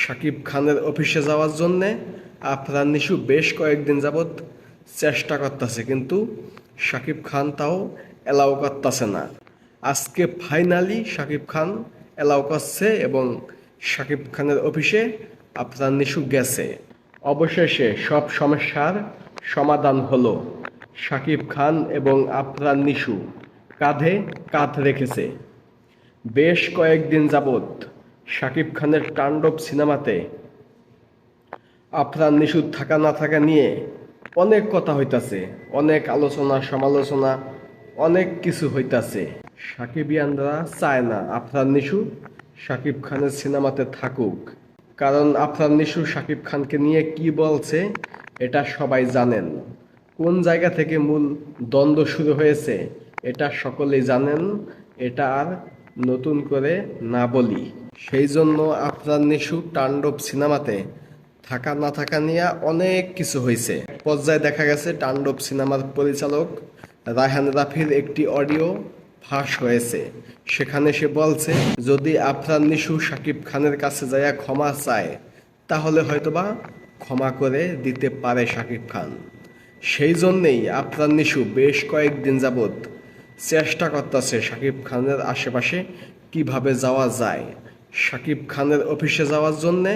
শাকিব খানের অফিসে যাওয়ার জন্যে আফরান নিশু বেশ কয়েকদিন যাবৎ চেষ্টা করতেছে, কিন্তু শাকিব খান তাও অ্যালাউ করতেছে না। আজকে ফাইনালি শাকিব খান অ্যালাউ করছে এবং শাকিব খানের অফিসে আফরান নিশু গেছে। অবশেষে সব সমস্যার সমাধান হলো। শাকিব খান এবং আফরান নিশু কাঁধে কাঁধ রেখেছে। বেশ কয়েকদিন যাবৎ শাকিব খানের তাণ্ডব সিনেমাতে আফরান নিশুর থাকা না থাকা নিয়ে অনেক কথা হইতাছে, অনেক আলোচনা সমালোচনা, অনেক কিছু হইতাছে। সাকিবিয়ানরা চায় না আফরান নিশু শাকিব খানের সিনেমাতে থাকুক, কারণ আফরান নিশু শাকিব খানকে নিয়ে কি বলছে এটা সবাই জানেন। কোন জায়গা থেকে মূল দ্বন্দ্ব শুরু হয়েছে এটা সকলেই জানেন, এটা আর নতুন করে না বলি। সেই জন্য আফরান নিশু তাণ্ডব সিনেমাতে থাকা না থাকা নিয়ে অনেক কিছু হয়েছে। পর্যায়ে দেখা গেছে তাণ্ডব সিনেমার পরিচালক রায়হান রাফির একটি অডিও ফাঁস হয়েছে। সেখানে সে বলছে যদি আফরান নিশু শাকিব খানের কাছে যাইয়া ক্ষমা চায় তাহলে হয়তোবা ক্ষমা করে দিতে পারে শাকিব খান। সেই জন্যেই আফরান নিশু বেশ কয়েকদিন যাবৎ চেষ্টা করতেছে শাকিব খানের আশেপাশে কিভাবে যাওয়া যায়। শাকিব খানের অফিসে যাওয়ার জন্যে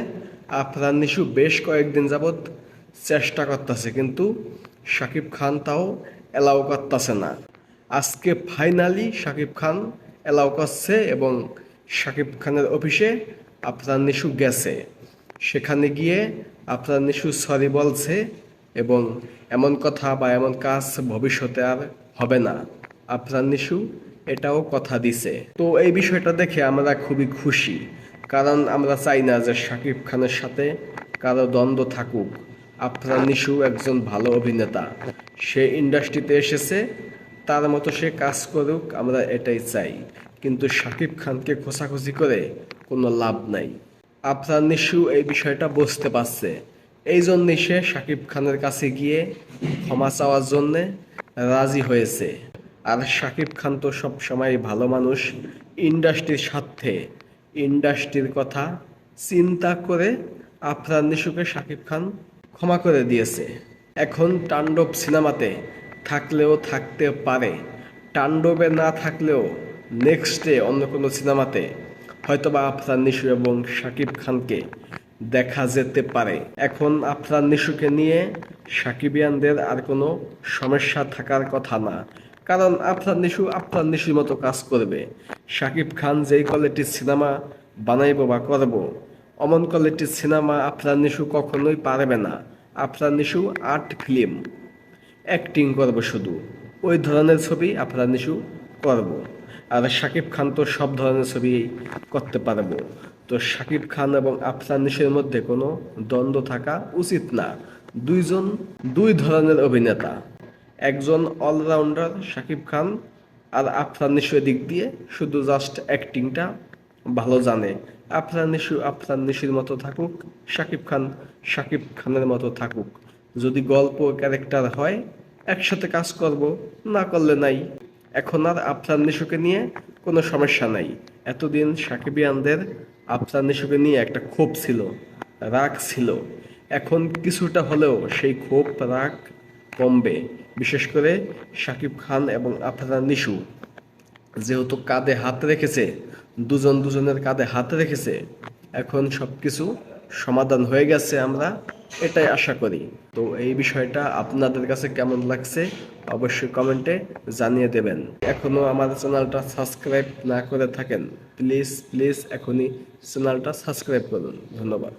আফরান নিশু বেশ কয়েকদিন যাবৎ চেষ্টা করতেছে, কিন্তু শাকিব খান তাও অ্যালাউ করতেছে না। আজকে ফাইনালি শাকিব খান অ্যালাউ করছে এবং শাকিব খানের অফিসে আফরান নিশু গেছে। সেখানে গিয়ে আফরান নিশু সরি বলছে এবং এমন কথা বা এমন কাজ ভবিষ্যতে আর হবে না। আফরান নিশু এটাও কথা দিছে। তো এই বিষয়টা দেখে আমরা খুবই খুশি, কারণ আমরা চাই না যে শাকিব খানের সাথে কারো দ্বন্দ্ব থাকুক। আফরান নিশু একজন ভালো অভিনেতা, সে ইন্ডাস্ট্রিতে এসেছে, তার মতো সে কাজ করুক, আমরা এটাই চাই। কিন্তু শাকিব খানকে খোঁচাখুচি করে কোনো লাভ নাই। আফরান নিশু এই বিষয়টা বুঝতে পারছে, এই জন্যই সে শাকিব খানের কাছে গিয়ে ক্ষমা চাওয়ার জন্যে রাজি হয়েছে। আর শাকিব খান তো সব সময় ভালো মানুষ, ইন্ডাস্ট্রির স্বার্থে ইন্ডাস্ট্রির কথা চিন্তা করে আফরান নিশুকে শাকিব খান ক্ষমা করে দিয়েছে। এখন তাণ্ডব সিনেমাতে থাকলেও থাকতে পারে, তাণ্ডবে না থাকলেও নেক্সটে অন্য কোনো সিনেমাতে হয়তোবা আফরান নিশু এবং শাকিব খানকে দেখা যেতে পারে। এখন আফরান নিশুকে নিয়ে সাকিবিয়ানদের আর কোনো সমস্যা থাকার কথা না, কারণ আফরান নিশুর মতো কাজ করবে। শাকিব খান যেই কোয়ালিটির সিনেমা বানাইব বা করব, অমন কোয়ালিটির সিনেমা আফরান নিশু কখনোই পারবে না। Afran Nishu art film acting করবো, শুধু ওই ধরনের ছবি আফরান নিশু করব। আর শাকিব খান তো সব ধরনের ছবি করতে পারবো। তো শাকিব খান এবং আফরান নিশুর মধ্যে কোনো দ্বন্দ্ব থাকা উচিত না। দুইজন দুই ধরনের অভিনেতা, একজন অলরাউন্ডার শাকিব খান, আর আফরান নিশুর দিক দিয়ে শুধু জাস্ট অ্যাক্টিংটা ভালো জানে। আফরান নিশুর মতো থাকুক, শাকিব খানের মতো থাকুক। যদি গল্প ক্যারেক্টার হয় একসাথে কাজ করব, না করলে নাই। এখন আর আফরান নিশুকে নিয়ে কোনো সমস্যা নাই। এতদিন সাকিবিয়ানদের আফরান নিশুকে নিয়ে একটা ক্ষোভ ছিল, রাগ ছিল। এখন কিছুটা হলেও সেই ক্ষোভ রাগ কমবে। বিশেষ করে শাকিব খান এবং আফরান নিশু যেহেতু কাঁধে হাত রেখেছে, দুজনের কাঁধে হাত রেখেছে, এখন সব কিছু সমাধান হয়ে গেছে, আমরা এটাই আশা করি। তো এই বিষয়টা আপনাদের কাছে কেমন লাগছে অবশ্যই কমেন্টে জানিয়ে দেবেন। এখনও আমার চ্যানেলটা সাবস্ক্রাইব না করে থাকেন, প্লিজ এখনই চ্যানেলটা সাবস্ক্রাইব করুন। ধন্যবাদ।